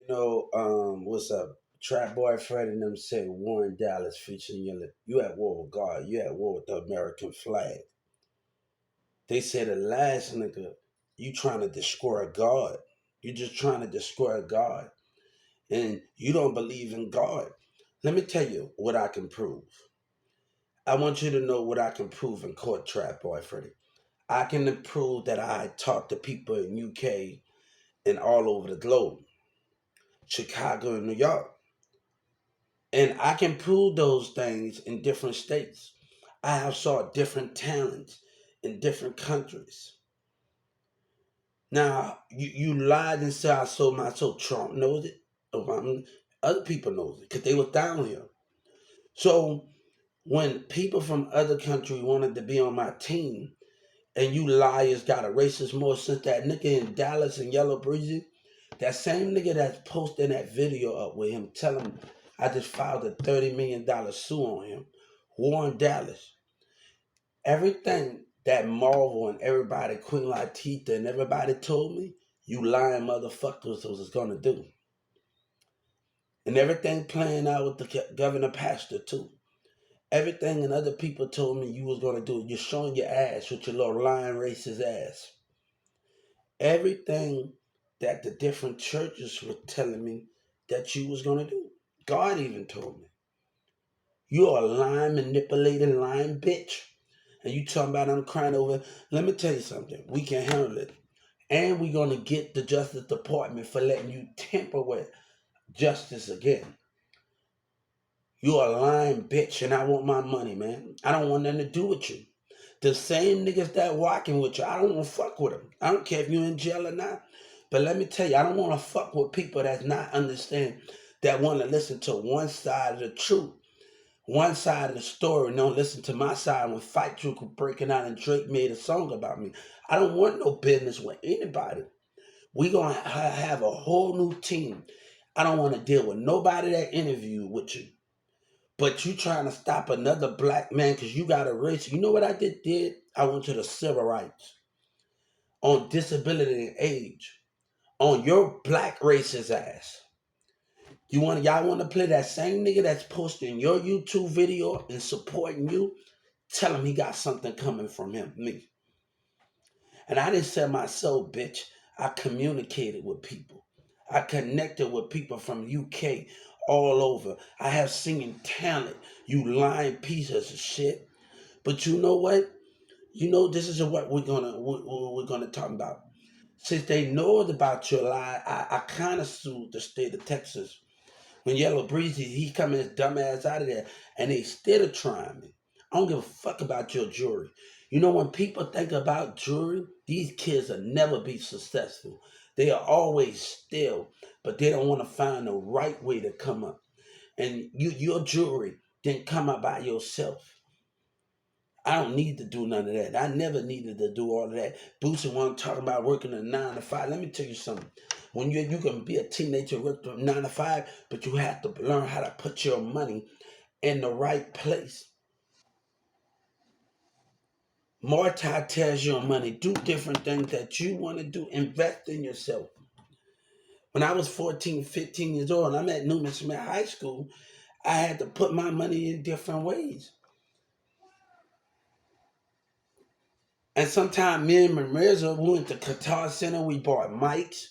What's up? Trap Boy Fred and them say Warren Dallas featuring you at war with God, you at war with the American flag. They say the last nigga, you trying to destroy God. You just trying to destroy God. And you don't believe in God. Let me tell you what I can prove. I want you to know what I can prove in court, Trap Boy Freddy. I can prove that I talk to people in UK and all over the globe, Chicago and New York. And I can prove those things in different states. I have saw different talents in different countries. Now, you lied and said I sold my soul. Trump knows it. Obama, other people knows it because they was down here. So when people from other country wanted to be on my team, and you liars got a racist more since that nigga in Dallas and Yellow Breezy, that same nigga that's posting that video up with him telling him I just filed a $30 million sue on him, Warren Dallas. Everything that Marvel and everybody, Queen Latifah and everybody told me, you lying motherfuckers was gonna do. And everything playing out with the governor pastor too. Everything and other people told me you was gonna do. You're showing your ass with your little lying racist ass. Everything that the different churches were telling me that you was gonna do. God even told me. You're a lying, manipulating, lying bitch. And you talking about I'm crying over. Let me tell you something. We can handle it. And we're gonna get the Justice Department for letting you tamper with justice again. You're a lying bitch and I want my money, man. I don't want nothing to do with you. The same niggas that walking with you, I don't want to fuck with them. I don't care if you're in jail or not. But let me tell you, I don't want to fuck with people that's not understand, that want to listen to one side of the truth, one side of the story, and don't listen to my side when Fight Truth was breaking out and Drake made a song about me. I don't want no business with anybody. We gonna have a whole new team. I don't want to deal with nobody that interviewed with you. But you trying to stop another black man because you got a race. You know what I did? I went to the civil rights on disability and age on your black racist ass. Y'all want to play that same nigga that's posting your YouTube video and supporting you? Tell him he got something coming from him, me. And I didn't sell my soul, bitch. I communicated with people. I connected with people from UK all over. I have singing talent, you lying pieces of shit. But you know what? You know this is what we're gonna talk about. Since they know about your lie, I kind of sued the state of Texas when Yellow Breezy he coming his dumb ass out of there, and they still trying me. I don't give a fuck about your jury. You know when people think about jury, these kids will never be successful. They are always still, but they don't want to find the right way to come up. And your jury didn't come up by yourself. I don't need to do none of that. I never needed to do all of that. Boosie want to talk about working a 9 to 5. Let me tell you something. When you can be a teenager working a 9 to 5, but you have to learn how to put your money in the right place. Multitask your money. Do different things that you want to do. Invest in yourself. When I was 14, 15 years old, and I'm at Newman Smith High School, I had to put my money in different ways. And sometimes me and Mirza went to Qatar Center. We bought mics.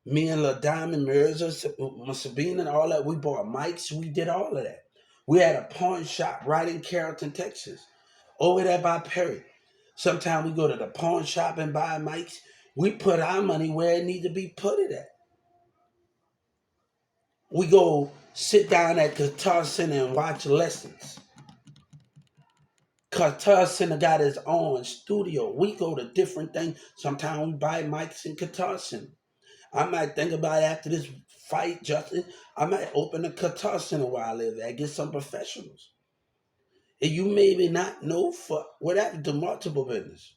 Me and La Diamond, Mirza, Sabine, and all that, we bought mics. We did all of that. We had a pawn shop right in Carrollton, Texas, over there by Perry. Sometimes we go to the pawn shop and buy mics. We put our money where it needs to be put it at. We go sit down at Guitar Center and watch lessons. Guitar Center got its own studio. We go to different things. Sometimes we buy mics in Guitar Center. I might think about after this fight, Justin. I might open a guitar center where I live at, get some professionals. And you maybe not know for whatever the multiple business.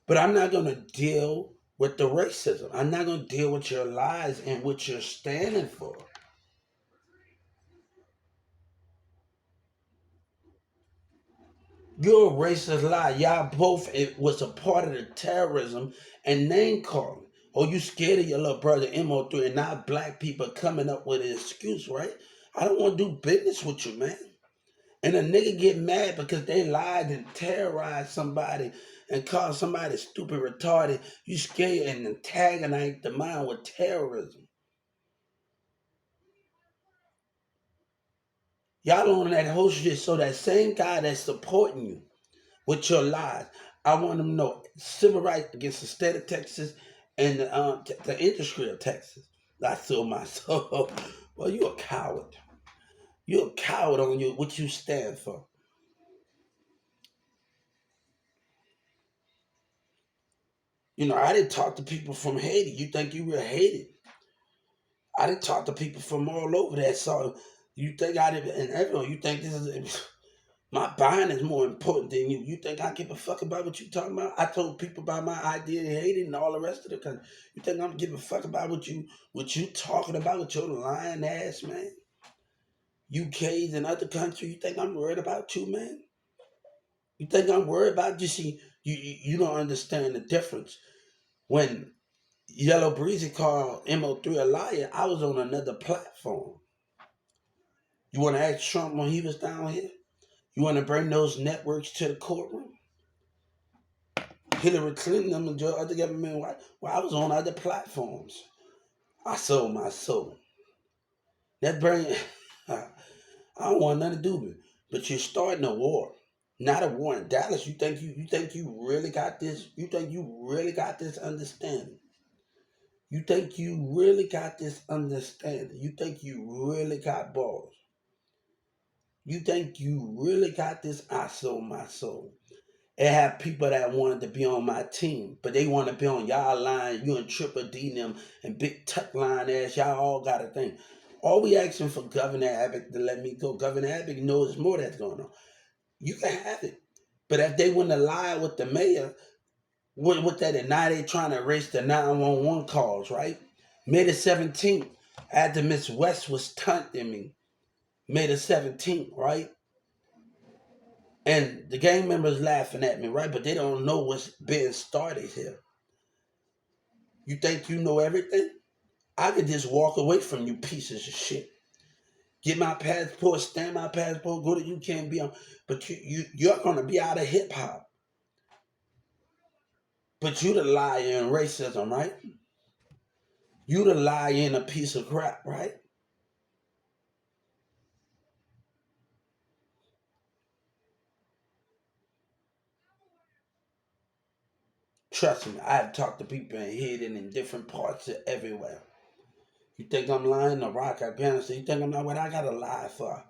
But I'm not gonna deal with the racism. I'm not gonna deal with your lies and what you're standing for. You're a racist lie. Y'all both it was a part of the terrorism and name calling. Or you scared of your little brother MO3 and now black people coming up with an excuse, right? I don't want to do business with you, man. And a nigga get mad because they lied and terrorized somebody and called somebody stupid, retarded. You scared and antagonize the mind with terrorism. Y'all on that whole shit, so that same guy that's supporting you with your lies, I want them to know civil rights against the state of Texas and the industry of Texas. I sold my soul. Well, you a coward. You're a coward on what you stand for. You know, I didn't talk to people from Haiti. You think you were hated? I didn't talk to people from all over that. So you think I didn't, and everyone, you think this is my buying is more important than you. You think I give a fuck about what you talking about? I told people about my idea in Haiti and all the rest of the country. You think I'm giving a fuck about what you talking about with your lying ass, man? UKs and other countries, you think I'm worried about you, man? You think I'm worried about you? See, you don't understand the difference. When Yellow Breezy called MO3 a liar, I was on another platform. You want to ask Trump when he was down here? You want to bring those networks to the courtroom? Hillary Clinton and the other government, well, I was on other platforms. I sold my soul. That bring, I don't want nothing to do with it. But you're starting a war. Not a war in Dallas. You think you really got this? You think you really got this understanding? You think you really got this understanding? You think you really got balls? You think you really got this? I sold my soul. It had people that wanted to be on my team, but they want to be on y'all line. You and Triple D and them and Big Tuck line ass. Y'all all got a thing. All we asking for Governor Abbott to let me go. Governor Abbott knows more that's going on. You can have it. But if they wouldn't have lied with the mayor, with that, and now they trying to erase the 911 calls, right? May the 17th, after Miss West was taunting me, May the 17th, right? And the gang members laughing at me, right? But they don't know what's being started here. You think you know everything? I could just walk away from you pieces of shit. Get my passport, stamp my passport, go to you can't be on. But you're gonna be out of hip hop. But you the liar in racism, right? You the liar in a piece of crap, right? Trust me, I've talked to people in hidden in different parts of everywhere. You think I'm lying? Iraq, Afghanistan. You think I'm not what I gotta lie for?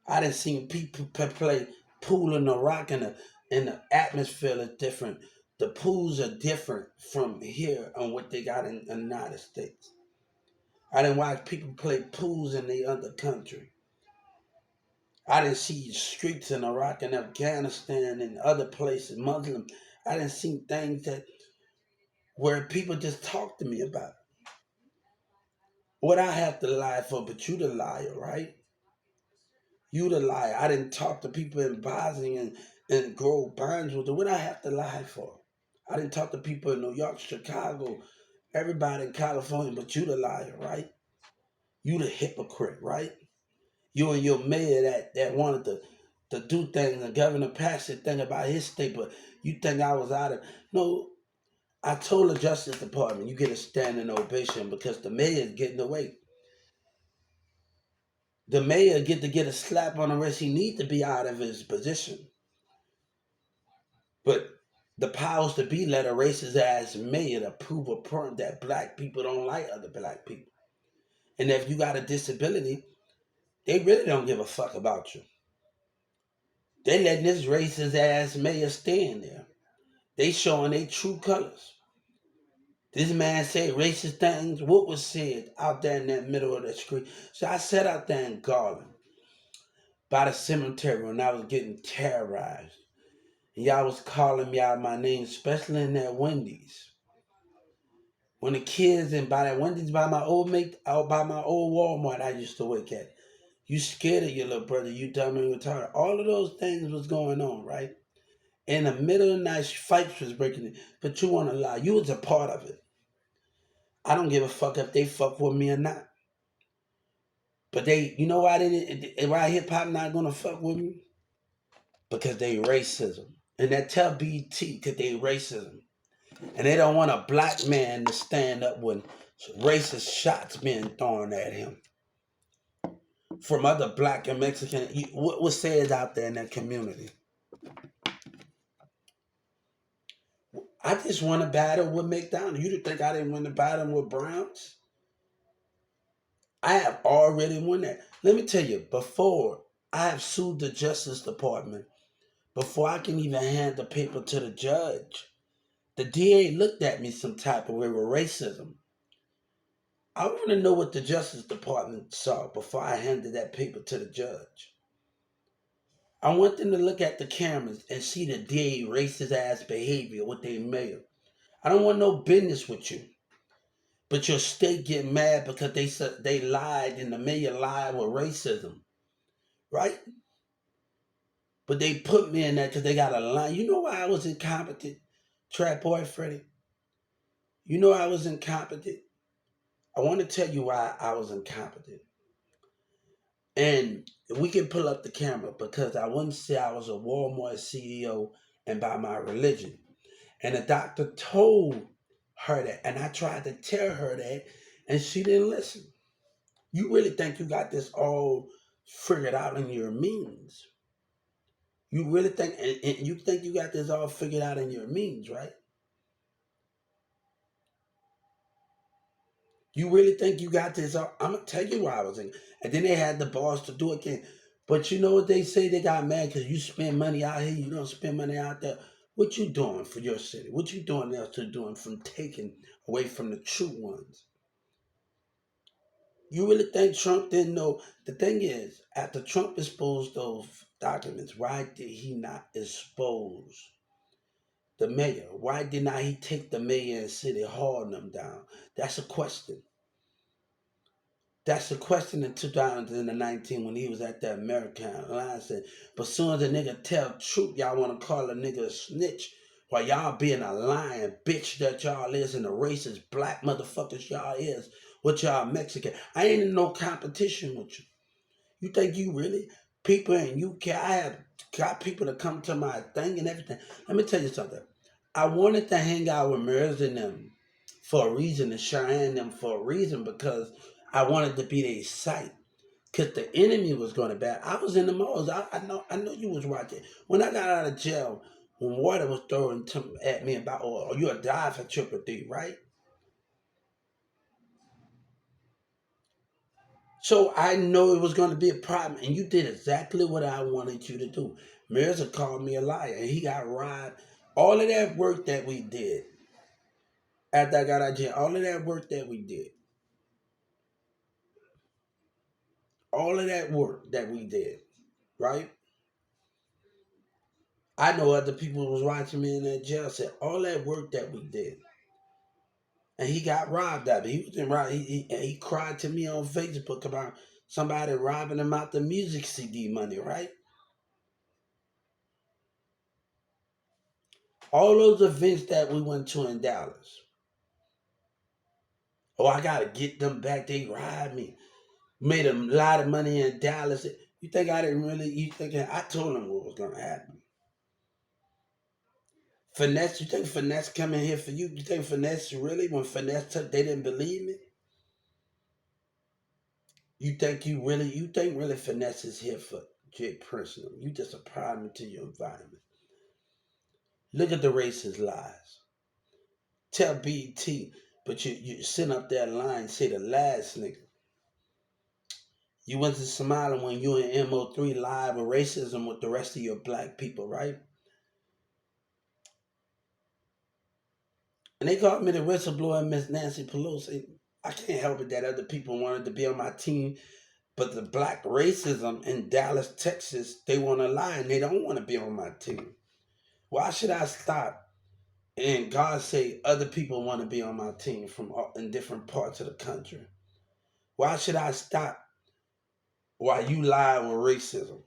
I done seen people play pool in Iraq and the atmosphere is different. The pools are different from here on what they got in the United States. I didn't watch people play pools in the other country. I didn't see streets in Iraq and Afghanistan and other places, Muslim. I didn't see things that where people just talk to me about. What I have to lie for, but you the liar, right? You the liar. I didn't talk to people in Bosnia and Grove Barnes with what I have to lie for. I didn't talk to people in New York, Chicago, everybody in California, but you the liar, right? You the hypocrite, right? You and your mayor that wanted to do things and Governor passed the thing about his state, but you think I was out of no. I told the Justice Department you get a standing ovation because the mayor's getting away. The mayor get a slap on the wrist. He needs to be out of his position. But the powers to be let a racist ass mayor to prove a point that black people don't like other black people. And if you got a disability, they really don't give a fuck about you. They letting this racist ass mayor stand there. They showing their true colors. This man said racist things. What was said out there in that middle of the street? So I sat out there in Garland by the cemetery when I was getting terrorized. And y'all was calling me out my name, especially in that Wendy's. When the kids and by that Wendy's by my old mate out by my old Walmart I used to work at. You scared of your little brother, you dumb and retarded. All of those things was going on, right? In the middle of the night, fights was breaking in. But you wanna lie. You was a part of it. I don't give a fuck if they fuck with me or not. But you know why why hip hop not gonna fuck with me? Because they racism. And that tell BT because they racism. And they don't want a black man to stand up when racist shots being thrown at him from other black and Mexican. What was said out there in that community? I just won a battle with McDonald. You think I didn't win the battle with Browns? I have already won that. Let me tell you, before I have sued the Justice Department, before I can even hand the paper to the judge, the DA looked at me some type of way with racism. I want to know what the Justice Department saw before I handed that paper to the judge. I want them to look at the cameras and see the DA racist ass behavior with their mayor. I don't want no business with you. But your state get mad because they said they lied and the mayor lied with racism, right? But they put me in that because they got a line. You know why I was incompetent, Trap Boy Freddy? You know I was incompetent. I want to tell you why I was incompetent. And we can pull up the camera because I wouldn't say I was a Walmart CEO and by my religion. And the doctor told her that, and I tried to tell her that, and she didn't listen. You really think you got this all figured out in your means? You really think, and you think you got this all figured out in your means, right? You really think you got this all? I'm gonna tell you why I was in. And then they had the boss to do it again. But you know what they say? They got mad because you spend money out here, you don't spend money out there. What you doing for your city? What you doing else to doing from taking away from the true ones? You really think Trump didn't know? The thing is, after Trump exposed those documents, why did he not expose the mayor? Why did not he take the mayor and City Hall and them down? That's a question. That's the question in 2019 when he was at the American Alliance. But soon as a nigga tell truth, y'all want to call a nigga a snitch while y'all being a lying bitch that y'all is and the racist black motherfuckers y'all is. What y'all Mexican. I ain't in no competition with you. You think you really? People in UK, I have got people to come to my thing and everything. Let me tell you something. I wanted to hang out with Mers and them for a reason and Cheyenne them for a reason because I wanted to be their sight. Cause the enemy was going to bat. I was in the malls. I know you was watching. When I got out of jail, when water was thrown at me about, oh, you'll die for triple D, right? So I know it was going to be a problem, and you did exactly what I wanted you to do. Mirza called me a liar, and he got robbed. All of that work that we did after I got out of jail, all of that work that we did, all of that work that we did, right? I know other people was watching me in that jail said all that work that we did, and he got robbed of it. He was in rob. He cried to me on Facebook about somebody robbing him out the music CD money, right? All those events that we went to in Dallas. Oh, I gotta get them back. They robbed me. Made a lot of money in Dallas. You think I didn't really? You think I told them what was gonna happen? Finesse, you think Finesse coming here for you? You think Finesse really? When Finesse took, they didn't believe me. You think you really? You think really Finesse is here for Jay personal? You just a problem to your environment. Look at the racist lies. Tell BT, but you sitting up there lying. Say the last nigga. You went to Somalia when you and MO3 live with racism with the rest of your black people, right? And they called me the whistleblower, Miss Nancy Pelosi. I can't help it that other people wanted to be on my team, but the black racism in Dallas, Texas, they want to lie and they don't want to be on my team. Why should I stop? And God say other people want to be on my team from in different parts of the country. Why should I stop while you lie with racism?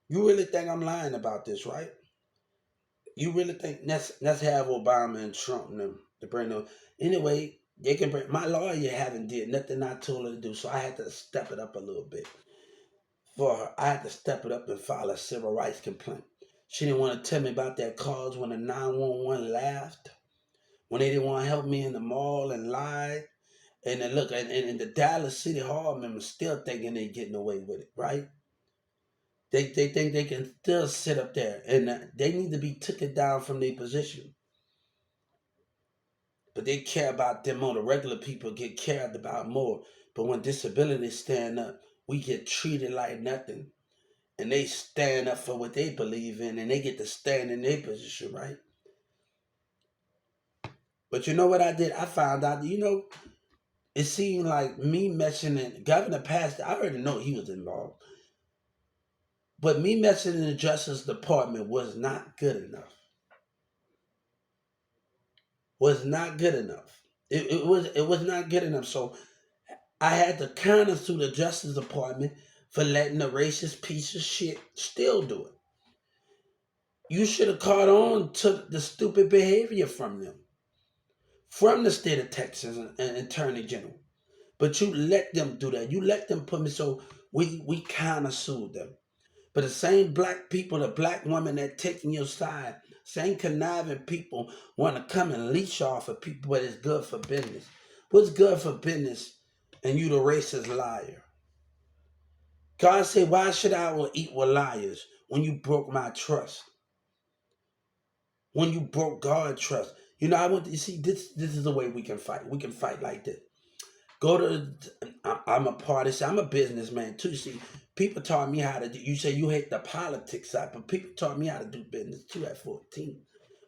You really think I'm lying about this, right? You really think let's have Obama and Trump and them to bring them. Anyway, they can bring. My lawyer haven't did nothing I told her to do, so I had to step it up a little bit for her. I had to step it up and file a civil rights complaint. She didn't want to tell me about that calls when the 911 laughed, when they didn't want to help me in the mall and lied. And then look, and the Dallas City Hall members still thinking they getting away with it, right? They think they can still sit up there, and they need to be taken down from their position. But they care about them more. The regular people get cared about more. But when disabilities stand up, we get treated like nothing. And they stand up for what they believe in, and they get to stand in their position, right? But you know what I did? I found out, it seemed like me mentioning Governor Pastor, I already know he was involved. But me mentioning the Justice Department was not good enough. Was not good enough. It was not good enough. So I had to counter sue the Justice Department for letting the racist piece of shit still do it. You should have caught on to the stupid behavior from the state of Texas and Attorney General. But you let them do that. You let them put me, so we kind of sued them. But the same black people, the black women that taking your side, same conniving people want to come and leech off of people, but it's good for business. What's good for business and you the racist liar? God said, why should I eat with liars when you broke my trust? When you broke God's trust. I want you see this is the way we can fight. We can fight like this. Go to I'm a party. I'm a businessman too. See, people taught me how to do. You say you hate the politics side, but people taught me how to do business too at 14.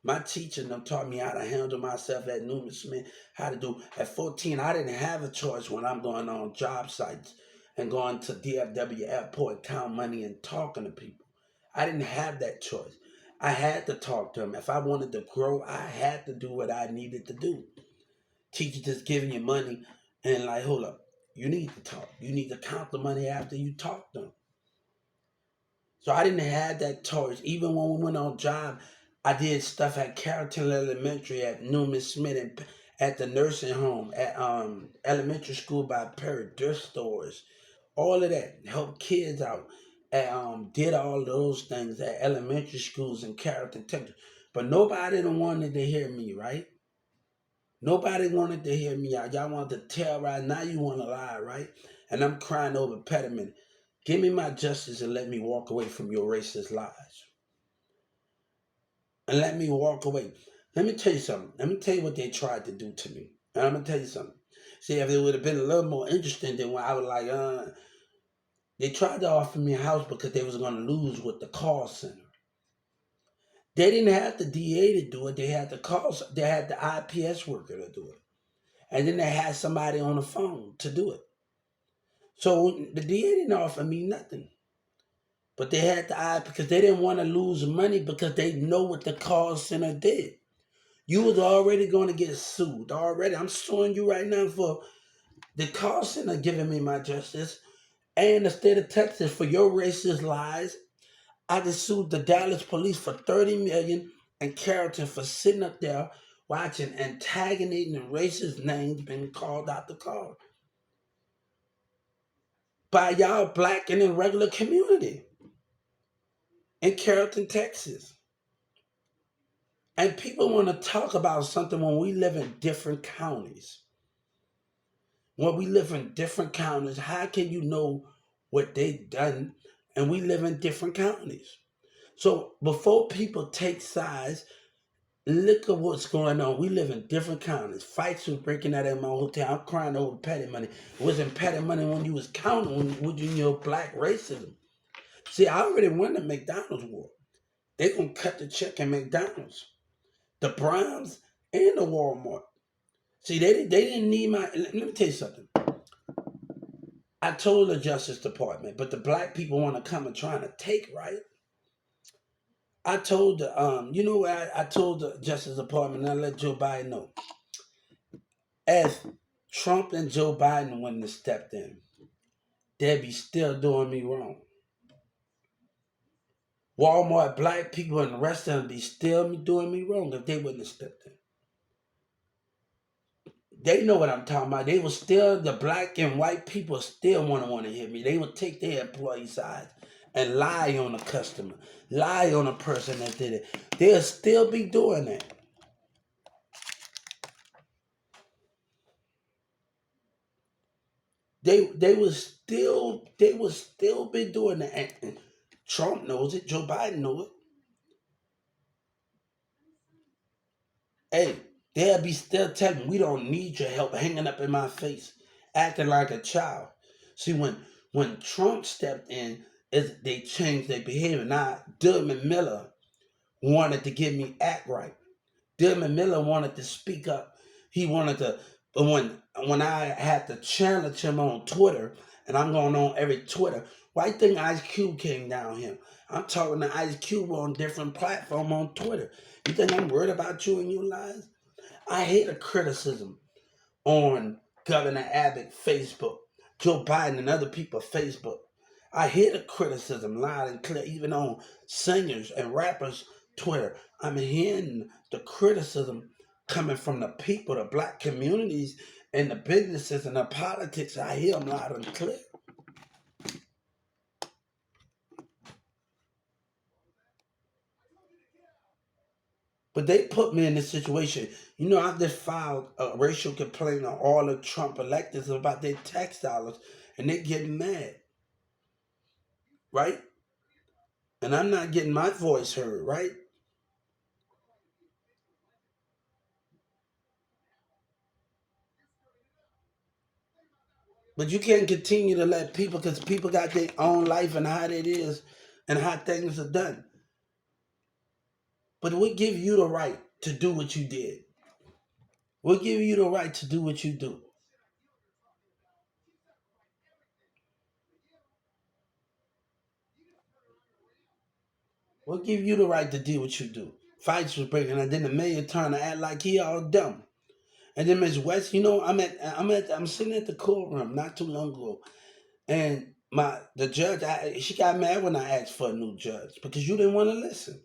My teacher them taught me how to handle myself at Newman Smith, how to do at 14. I didn't have a choice when I'm going on job sites and going to DFW airport, count money and talking to people. I didn't have that choice. I had to talk to them. If I wanted to grow, I had to do what I needed to do. Teacher just giving you money and like, hold up, you need to talk. You need to count the money after you talk to them. So I didn't have that choice. Even when we went on job, I did stuff at Carrollton Elementary, at Newman Smith, and at the nursing home, at elementary school by Perry, thrift stores, all of that. Helped kids out. Did all those things at elementary schools in Carrollton, Texas. But nobody wanted to hear me, right? Nobody wanted to hear me out. Y'all wanted to tell right now. You want to lie, right? And I'm crying over Petterman. Give me my justice and let me walk away from your racist lies. And let me walk away. Let me tell you something. Let me tell you what they tried to do to me. And I'm gonna tell you something. See, if it would have been a little more interesting than when I was like, they tried to offer me a house because they was gonna lose with the call center. They didn't have the DA to do it. They had They had the IPS worker to do it. And then they had somebody on the phone to do it. So the DA didn't offer me nothing. But they had the eye because they didn't want to lose money because they know what the call center did. You was already going to get sued. Already. I'm suing you right now for the call center giving me my justice and the state of Texas for your racist lies. I just sued the Dallas police for $30 million and Carrollton for sitting up there watching antagonistic and racist names being called out the car by y'all black and irregular community in Carrollton, Texas. And people want to talk about something when we live in different counties. When we live in different counties, how can you know what they've done? And we live in different counties. So before people take sides, look at what's going on. We live in different counties. Fights was breaking out at my hotel. I'm crying over petty money. It wasn't petty money when you was counting when you know black racism. See, I already won the McDonald's war. They're gonna cut the check in McDonald's, the Browns, and the Walmart. See, they didn't need my. Let me tell you something. I told the Justice Department, but the black people want to come and trying to take, right? I told the I told the Justice Department, and I let Joe Biden know. If Trump and Joe Biden wouldn't have stepped in, they'd be still doing me wrong. Walmart black people and the rest of them be still doing me wrong if they wouldn't have stepped in. They know what I'm talking about. They will still, the black and white people still want to hear me. They will take their employee side and lie on the customer, lie on the person that did it. They'll still be doing that. They will still be doing that. And Trump knows it. Joe Biden knows it. Hey, they'll be still telling me we don't need your help, hanging up in my face, acting like a child. See, when Trump stepped in, they changed their behavior. Now, Dylan Miller wanted to get me act right. Dylan Miller wanted to speak up. He wanted to, but when I had to challenge him on Twitter, and I'm going on every Twitter, why you think Ice Cube came down here? I'm talking to Ice Cube on different platform on Twitter. You think I'm worried about you and your lies? I hate the criticism on Governor Abbott Facebook, Joe Biden and other people Facebook. I hear the criticism loud and clear, even on singers and rappers Twitter. I'm hearing the criticism coming from the people, the black communities, and the businesses and the politics. I hear them loud and clear. But they put me in this situation. You know, I just filed a racial complaint on all the Trump electors about their tax dollars, and they getting mad, right? And I'm not getting my voice heard, right? But you can't continue to let people, because people got their own life and how it is and how things are done. But we give you the right to do what you did. We'll give you the right to do what you do. We'll give you the right to do what you do. Fights was breaking, and then the mayor trying to act like he all dumb. And then Miss West, you know, I'm sitting at the courtroom not too long ago, and the judge, she got mad when I asked for a new judge because you didn't want to listen.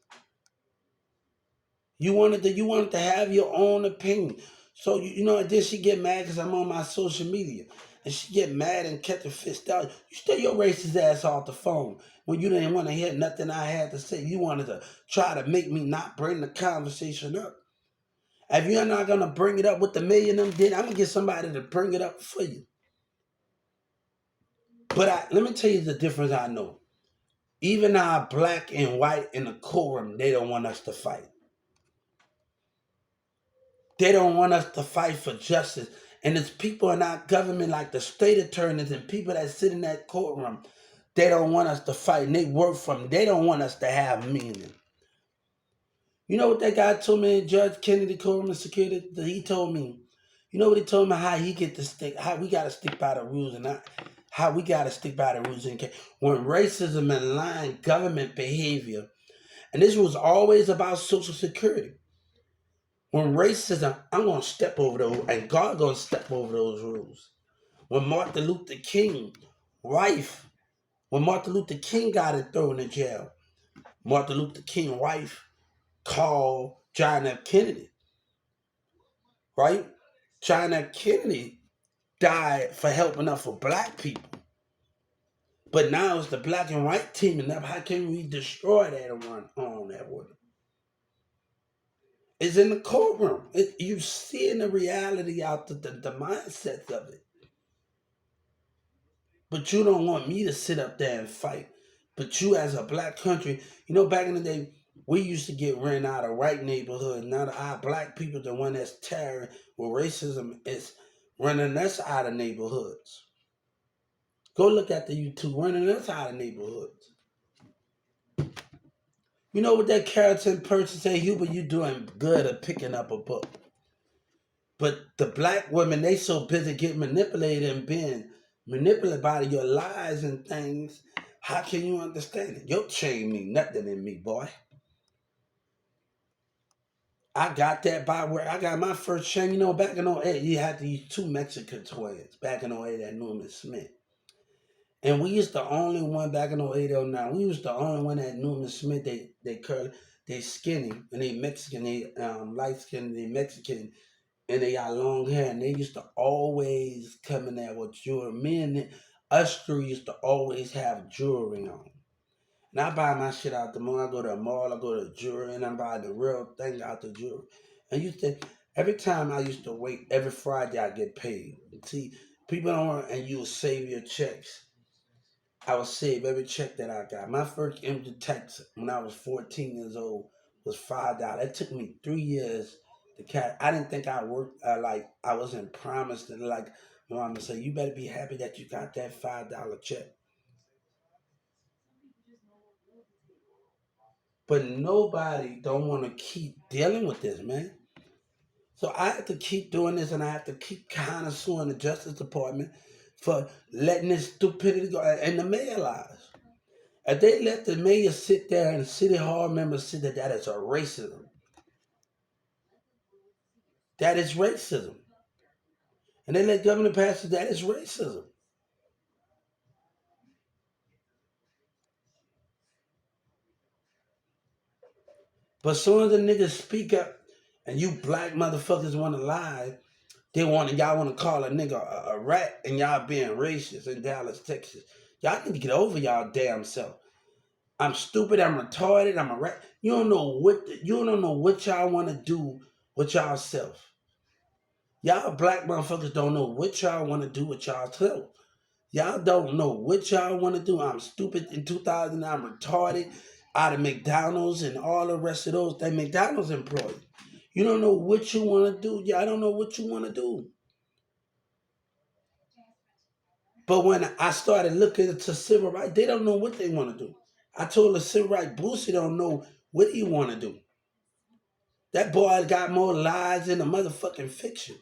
You wanted to have your own opinion. So you know, and then she get mad because I'm on my social media, and she get mad and catch a fist out. You stay your racist ass off the phone when you didn't want to hear nothing I had to say. You wanted to try to make me not bring the conversation up. If you're not gonna bring it up with the million of them, then I'm gonna get somebody to bring it up for you. But let me tell you the difference I know. Even our black and white in the courtroom, they don't want us to fight. They don't want us to fight for justice. And it's people in our government, like the state attorneys and people that sit in that courtroom, they don't want us to fight. And they work from, they don't want us to have meaning. You know what that guy told me, Judge Kennedy, courtroom security? He told me, you know what he told me? How he get to stick, how we got to stick by the rules and not, how we got to stick by the rules. When racism and lying government behavior, and this was always about Social Security. When racism, I'm gonna step over those, and God gonna step over those rules. When Martin Luther King wife, when Martin Luther King got it thrown in jail, Martin Luther King wife called John F. Kennedy, right? John F. Kennedy died for helping up for black people. But now it's the black and white teaming up. How can we destroy that and run on that one? It's in the courtroom. You seeing the reality out the mindsets of it. But you don't want me to sit up there and fight. But you, as a black country, you know, back in the day, we used to get ran out of white neighborhoods. Now our black people, the one that's tearing with racism, is running us out of neighborhoods. Go look at the YouTube, running us out of neighborhoods. You know what that Carrollton person say, Huber, you doing good at picking up a book. But the black women, they so busy getting manipulated and being manipulated by your lies and things. How can you understand it? Your chain mean nothing in me, boy. I got that by where I got my first chain. You know, back in '08, you had these two Mexican twins back in '08 at Norman Smith. And we was the only one back in '08, '09. We was the only one at Norman Smith. They curly, they skinny, and they Mexican, they light skin, they Mexican. and they got long hair, and they used to always come in there with jewelry. Me and us three used to always have jewelry on. And I buy my shit out the mall. I go to the mall, I go to the jewelry, and I buy the real thing out the jewelry. And you think every time I used to wait, every Friday I get paid. See, people don't want, and you will save your checks. I would save every check that I got. My first empty tax when I was 14 years old was $5. It took me 3 years to catch. I didn't think I worked like I wasn't promised and like my mama said, you better be happy that you got that $5 check. But nobody don't want to keep dealing with this, man. So I have to keep doing this, and I have to keep kind of suing the Justice Department for letting this stupidity go. And the mayor lies. If they let the mayor sit there and city hall members sit there, that is a racism. That is racism. And they let Governor pass it, that is racism. But as soon as the niggas speak up and you black motherfuckers want to lie, y'all want to call a nigga a rat and y'all being racist in Dallas, Texas. Y'all need to get over y'all damn self. I'm stupid. I'm retarded. I'm a rat. You don't know what y'all want to do with y'all self. Y'all black motherfuckers don't know what y'all want to do with y'all self. Y'all don't know what y'all want to do. I'm stupid in 2000. I'm retarded. Out of McDonald's and all the rest of those. They McDonald's employees. You don't know what you want to do. Y'all don't know what you want to do. But when I started looking into civil rights, they don't know what they want to do. I told the civil rights Boosie don't know what he want to do. That boy got more lies than a motherfucking fiction.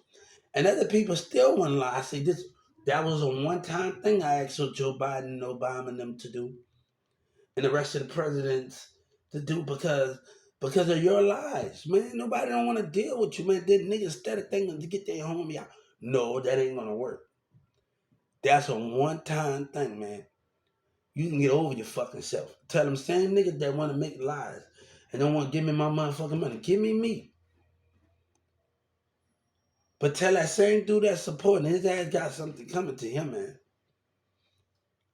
And other people still want to lie. I say this, that was a one-time thing I asked Joe Biden and Obama and them to do, and the rest of the presidents to do because of your lies, man. Nobody don't want to deal with you, man. Then niggas started thinking to get their homie out. No, that ain't gonna work. That's a one-time thing, man. You can get over your fucking self. Tell them same niggas that want to make lies and don't want to give me my motherfucking money. Give me me. But tell that same dude that's supporting his ass got something coming to him, man.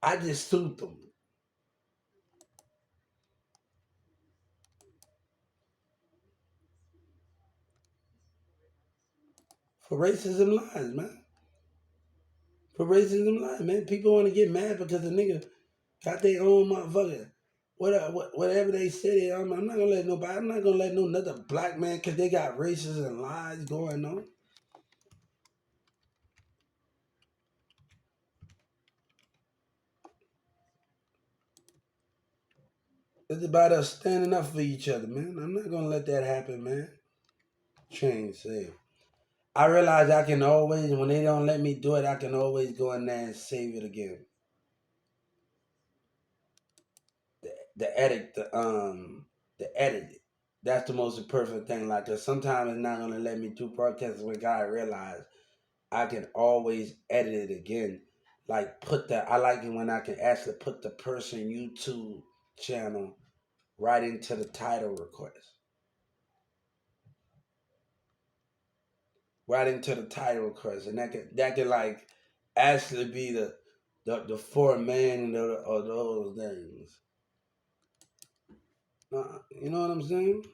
I just sued them for racism lies, man. For racism lies, man. People want to get mad because the nigga got their own motherfucker. Whatever they say, I'm not gonna let nobody. I'm not gonna let no another black man because they got racism and lies going on. It's about us standing up for each other, man. I'm not gonna let that happen, man. Change, say. I realize I can always, when they don't let me do it, I can always go in there and save it again. The edit, the edit. That's the most perfect thing. Like, 'cause sometimes it's not gonna let me do podcasts with God. I realize I can always edit it again. Like, I like it when I can actually put the person YouTube channel right into the title request. Right into the title request, and that can like actually be the four man of those things. You know what I'm saying?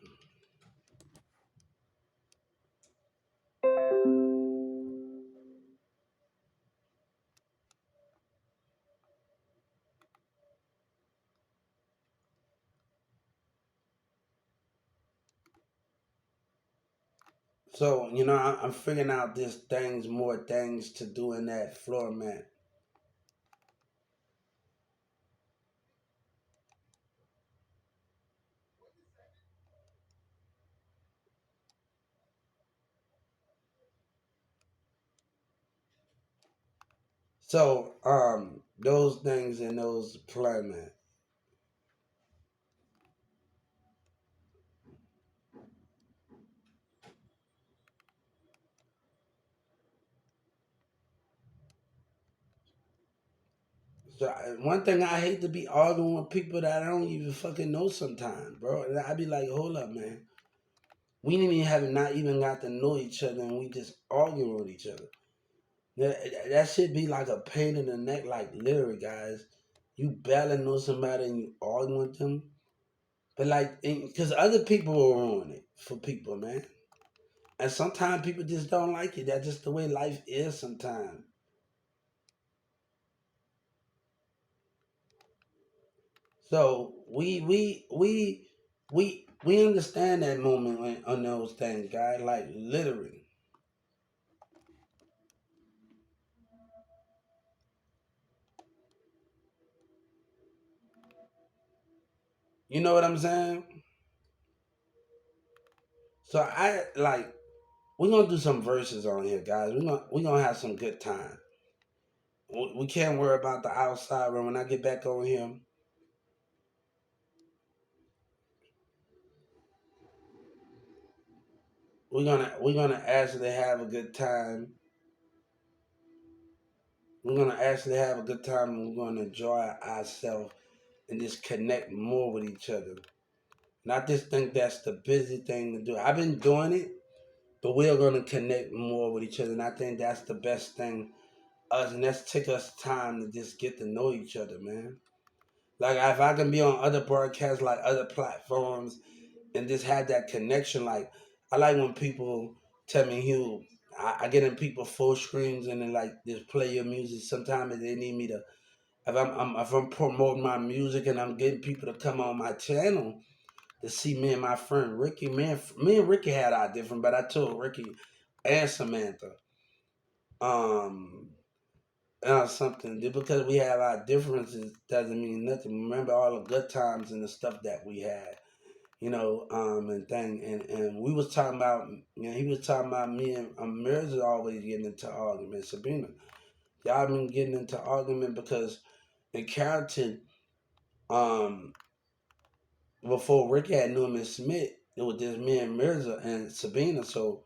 So I'm figuring out this things, more things to do in that floor mat. So those things in those floor mat. So one thing I hate to be arguing with people that I don't even fucking know sometimes, bro. And I be like, hold up, man. We didn't even have not even got to know each other, and we just arguing with each other. That should be like a pain in the neck, like literally, guys. You barely know somebody and you arguing with them, but like, because other people will ruin it for people, man. And sometimes people just don't like it. That's just the way life is. Sometimes. So we understand that moment on those things, guys. Like literally, you know what I'm saying? So I like we're gonna do some verses on here, guys. We're gonna have some good time. We can't worry about the outside. When I get back over here, we're gonna actually have a good time. We're gonna actually have a good time, and we're gonna enjoy ourselves and just connect more with each other. And I just think that's the busy thing to do. I've been doing it, but we're gonna connect more with each other, and I think that's the best thing. Us and let's take us time to just get to know each other, man. Like if I can be on other broadcasts, like other platforms, and just have that connection. Like I like when people tell me, Hugh, I get in people full screens and then like just play your music. Sometimes they need me to if I'm promoting my music and I'm getting people to come on my channel to see me and my friend Ricky. Me and Ricky had our different, but I told Ricky and Samantha, um, something just because we have our differences doesn't mean nothing. Remember all the good times and the stuff that we had, and thing, and we was talking about, he was talking about me and Mirza always getting into arguments. Sabrina, y'all been getting into argument because in Carrollton, um, before Ricky had Newman Smith, it was just me and Mirza and Sabina. So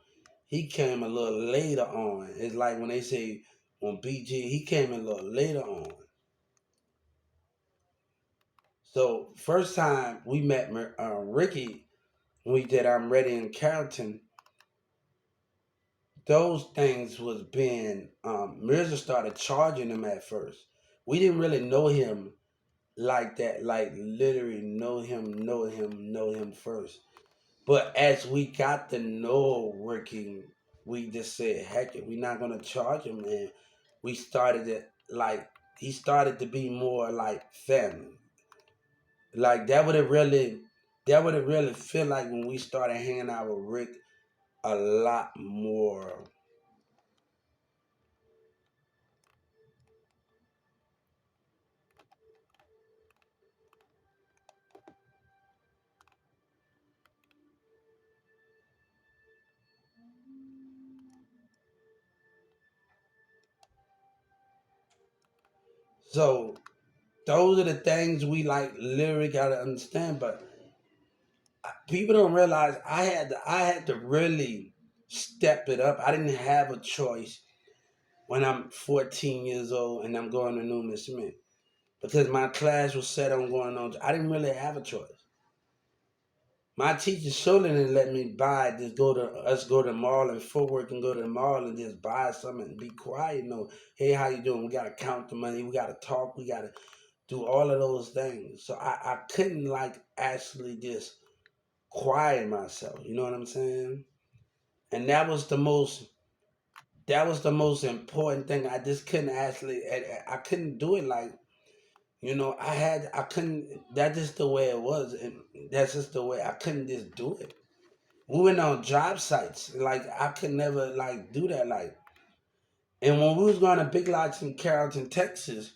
he came a little later on. It's like when they say on BG, he came a little later on. So first time we met Ricky, when we did I'm Ready in Carrollton, those things was being Mirza started charging him at first. We didn't really know him like that, like literally know him first. But as we got to know Ricky, we just said, heck it, we're not gonna charge him, and we started it like he started to be more like family. Like that would have really feel like when we started hanging out with Rick a lot more. So those are the things we like literally gotta understand. But people don't realize I had to really step it up. I didn't have a choice when I'm 14 years old and I'm going to Newman Smith because my class was set on going on. I didn't really have a choice. My teacher surely didn't let me just go to the mall and footwork and go to the mall and just buy something and be quiet. No, hey, how you doing? We gotta count the money. We gotta talk. We gotta do all of those things. So I couldn't like actually just quiet myself. You know what I'm saying? And that was the most important thing. I just couldn't actually I couldn't do it like I couldn't. That's just the way it was, and that's just the way I couldn't just do it. We went on job sites, like I could never like do that, like. And when we was going to Big Lots in Carrollton, Texas,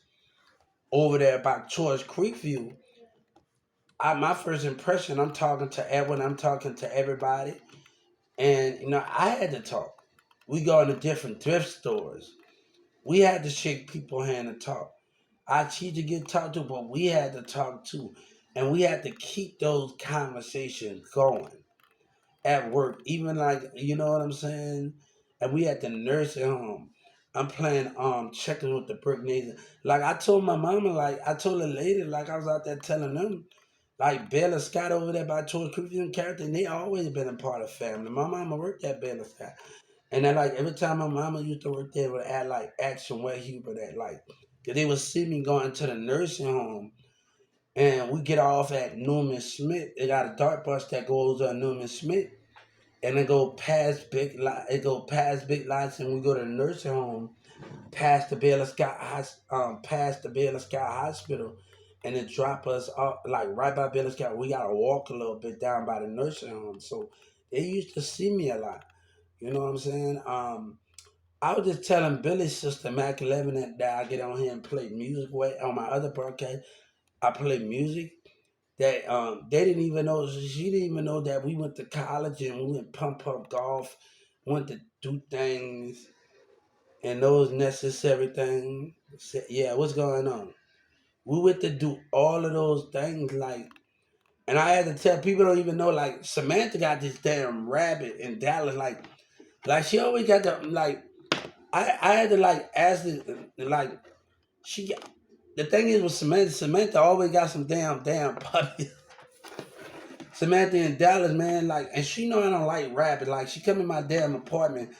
over there by George Creekview, my first impression, I'm talking to everyone, I'm talking to everybody, and I had to talk. We go into different thrift stores. We had to shake people's hand and talk. Our teacher get talked to, but we had to talk too. And we had to keep those conversations going at work, even like, you know what I'm saying? And we had the nursing home. I'm playing checkers with the brick nation. Like I told my mama, like I told a lady, like I was out there telling them, Like Baylor Scott over there by George Creek and character, and they always been a part of family. My mama worked at Baylor Scott. And then like every time my mama used to work there would add like Action Wet Hubert at like 'cause they would see me going to the nursing home and we get off at Newman Smith. It got a dark bus that goes on Newman Smith and it go past big lots and we go to the nursing home past the past the Baylor Scott Hospital, and it drop us off like right by Baylor Scott. We gotta walk a little bit down by the nursing home, so they used to see me a lot. You know what I'm saying? I was just telling Billy's sister Mac 11 that I get on here and play music with on my other broadcast. I play music that they didn't even know. She didn't even know that we went to college and we went pump golf, went to do things and those necessary things. Yeah, what's going on? We went to do all of those things, like, and I had to tell people don't even know, like, Samantha got this damn rabbit in Dallas, like she always got the, like, I had to, like, ask the, like, she got, the thing is with Samantha always got some damn puppy. Samantha in Dallas, man, like, and she know I don't like rabbit. Like, she come in my damn apartment.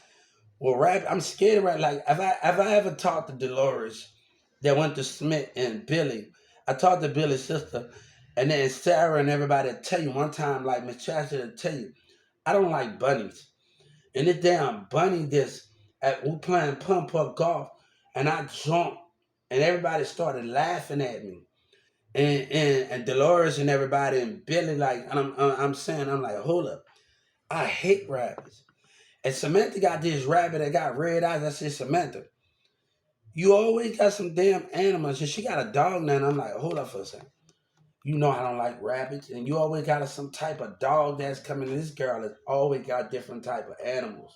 Well, rap, I'm scared of rap. Like, if I ever talked to Dolores that went to Smith and Billy, I talked to Billy's sister, and then Sarah and everybody will tell you one time, like Miss Chastity will tell you, I don't like bunnies. And this damn bunny this at we playing pump up golf, and I jumped, and everybody started laughing at me. And Dolores and everybody and Billy like, and I'm saying, I'm like, hold up, I hate rabbits. And Samantha got this rabbit that got red eyes. I said, Samantha, you always got some damn animals. And she got a dog now. And I'm like, hold up for a second. You know I don't like rabbits. And you always got some type of dog that's coming. This girl has always got different type of animals.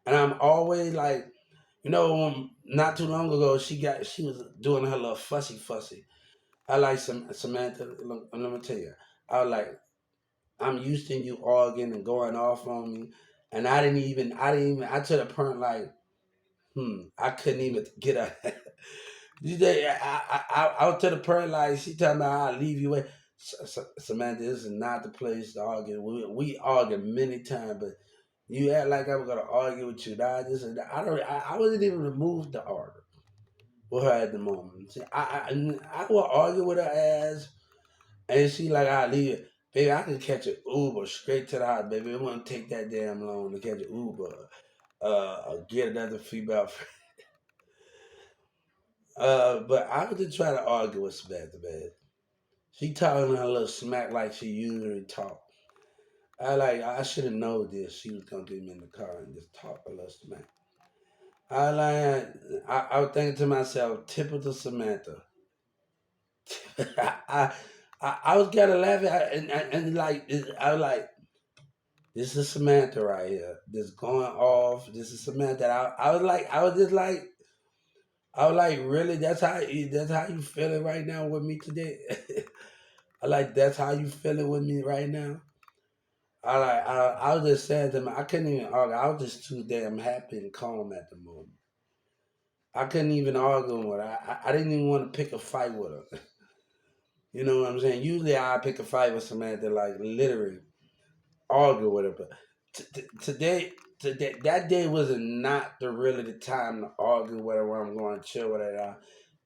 And I'm always like, not too long ago, she was doing her little fussy. I like Samantha. Let me tell you. I was like, I'm used to you arguing and going off on me. And I to the point like, I couldn't even get her. I was to the point like she told me I'll leave you with Samantha. This is not the place to argue. We argue many times, but you act like I was gonna argue with you. Nah, this and that. I wasn't even moved to argue with her at the moment. See, I will argue with her ass, and she like I'll leave it. Baby, I can catch an Uber straight to the house, baby. It won't take that damn long to catch an Uber. Get another female friend. But I was just trying to argue with Samantha, man. She talking a little smack like she usually talk. I should have known this. She was gonna get me in the car and just talk a little smack. I was thinking to myself, typical Samantha. I, I was kind of laughing and like I was like, this is Samantha right here. This going off. This is Samantha. I was like, really? That's how you feeling right now with me today? I like that's how you feeling with me right now. I was just saying to them, I couldn't even argue. I was just too damn happy and calm at the moment. I couldn't even argue with her. I didn't even want to pick a fight with her. You know what I'm saying? Usually I pick a fight with somebody that like literally argue with her, but today that day was not the really the time to argue with her when I'm going to chill with her.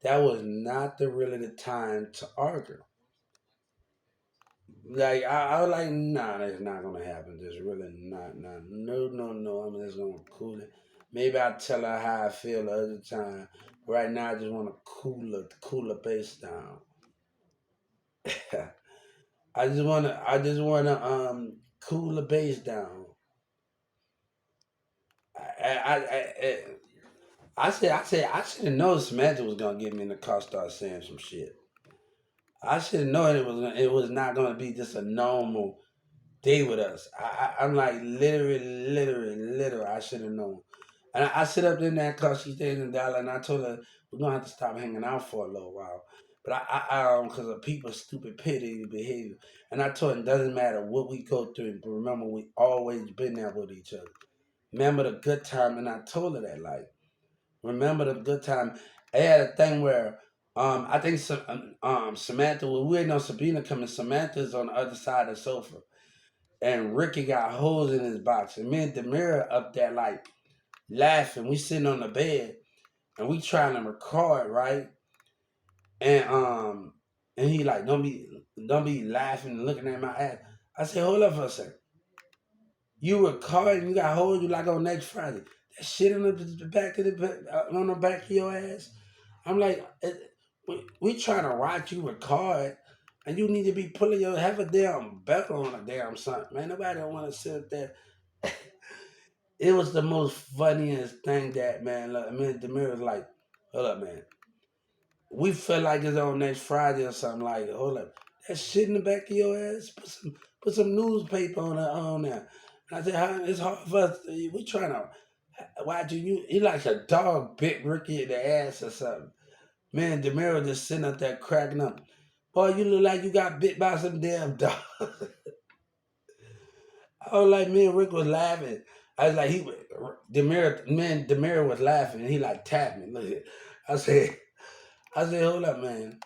That was not the really the time to argue. Like I was like, nah, that's not gonna happen. Just really not. No. I'm just gonna cool it. Maybe I'll tell her how I feel the other time. Right now, I just want to cool the bass down. I just wanna cool the bass down. I I should have known Samantha was gonna get me in the car, start saying some shit. I should have known it was not gonna be just a normal day with us. I'm like literally. I should have known. And I sit up in that car. She stays in Dallas, and I told her we're gonna have to stop hanging out for a little while. But because of people's stupid petty behavior, and I told her it doesn't matter what we go through. But remember, we always been there with each other. Remember the good time, and I told her that like remember the good time. I had a thing where I think Samantha. Well, we ain't know Sabina coming. Samantha's on the other side of the sofa, and Ricky got holes in his box, and me and Demira up there like laughing. We sitting on the bed, and we trying to record, right? And and he like, don't be laughing and looking at my ass. I said, hold up for a second. You recording? You got holes. You like on next Friday? That shit on the back of on the back of your ass. I'm like, we trying to watch you record, and you need to be pulling your have a damn belt on a damn something, man. Nobody don't want to sit there. It was the most funniest thing that man. Look, I mean, Demir was like, hold up, man. We feel like it's on next Friday or something like, hold up, that shit in the back of your ass. Put some newspaper on there. And I said, how, it's hard for us. We trying to. Why do you? He like a dog bit Ricky in the ass or something. Man, Demiro just sitting up there cracking up. Boy, you look like you got bit by some damn dog. I was like, me and Rick was laughing. I was like, Demiro was laughing and he like tapped me. Look at, I said, hold up, man.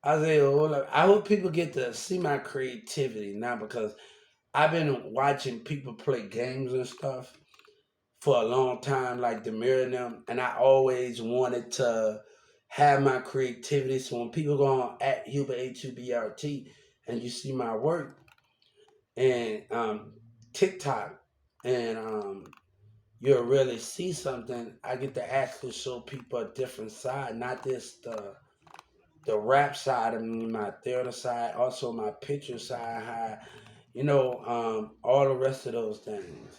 I said, hold up. I hope people get to see my creativity now because I've been watching people play games and stuff for a long time, like Demir and them, and I always wanted to have my creativity. So when people go on at Hubert H-U-B-R-T and you see my work and TikTok and you'll really see something, I get to actually show people a different side, not just the rap side of me, my theater side, also my picture side, how, all the rest of those things.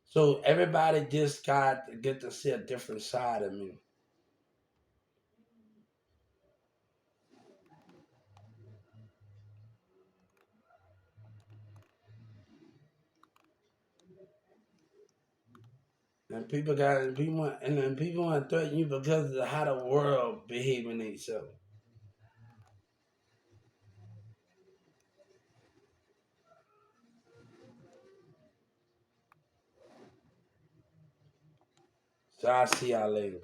So everybody just got to get to see a different side of me. And then people want to threaten you because of how the world behaving itself. So I'll see y'all later.